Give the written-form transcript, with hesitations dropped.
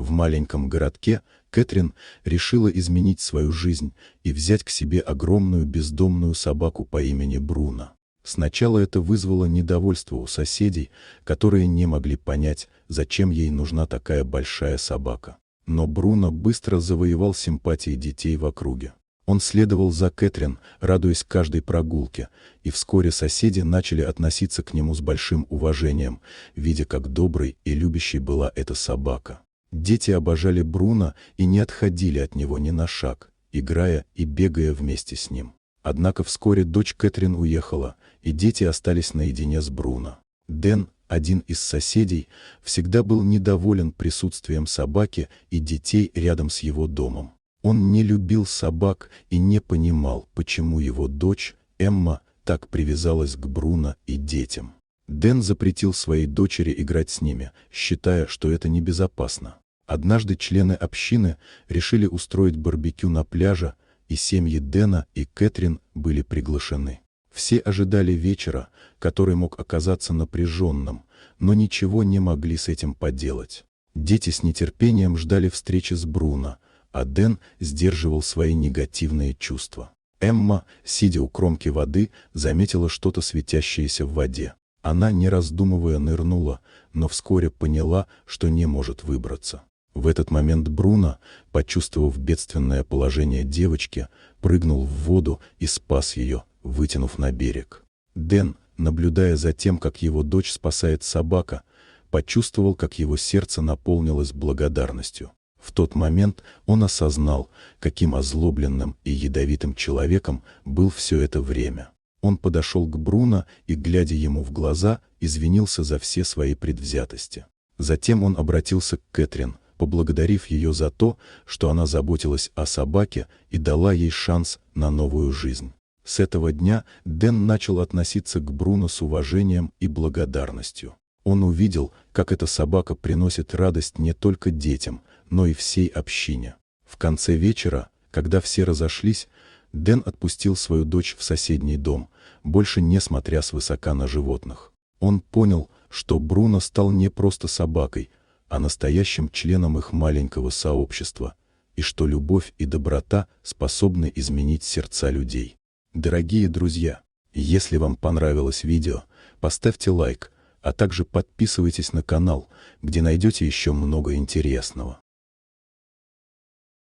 В маленьком городке Кэтрин решила изменить свою жизнь и взять к себе огромную бездомную собаку по имени Бруно. Сначала это вызвало недовольство у соседей, которые не могли понять, зачем ей нужна такая большая собака. Но Бруно быстро завоевал симпатии детей в округе. Он следовал за Кэтрин, радуясь каждой прогулке, и вскоре соседи начали относиться к нему с большим уважением, видя, как доброй и любящей была эта собака. Дети обожали Бруно и не отходили от него ни на шаг, играя и бегая вместе с ним. Однако вскоре дочь Кэтрин уехала, и дети остались наедине с Бруно. Дэн, один из соседей, всегда был недоволен присутствием собаки и детей рядом с его домом. Он не любил собак и не понимал, почему его дочь, Эмма, так привязалась к Бруно и детям. Дэн запретил своей дочери играть с ними, считая, что это небезопасно. Однажды члены общины решили устроить барбекю на пляже, и семьи Дэна и Кэтрин были приглашены. Все ожидали вечера, который мог оказаться напряженным, но ничего не могли с этим поделать. Дети с нетерпением ждали встречи с Бруно, а Дэн сдерживал свои негативные чувства. Эмма, сидя у кромки воды, заметила что-то светящееся в воде. Она, не раздумывая, нырнула, но вскоре поняла, что не может выбраться. В этот момент Бруно, почувствовав бедственное положение девочки, прыгнул в воду и спас ее, вытянув на берег. Дэн, наблюдая за тем, как его дочь спасает собака, почувствовал, как его сердце наполнилось благодарностью. В тот момент он осознал, каким озлобленным и ядовитым человеком был все это время. Он подошел к Бруно и, глядя ему в глаза, извинился за все свои предвзятости. Затем он обратился к Кэтрин, поблагодарив ее за то, что она заботилась о собаке и дала ей шанс на новую жизнь. С этого дня Дэн начал относиться к Бруно с уважением и благодарностью. Он увидел, как эта собака приносит радость не только детям, но и всей общине. В конце вечера, когда все разошлись, Дэн отпустил свою дочь в соседний дом, больше не смотря свысока на животных. Он понял, что Бруно стал не просто собакой, а настоящим членом их маленького сообщества, и что любовь и доброта способны изменить сердца людей. Дорогие друзья, если вам понравилось видео, поставьте лайк, а также подписывайтесь на канал, где найдете еще много интересного.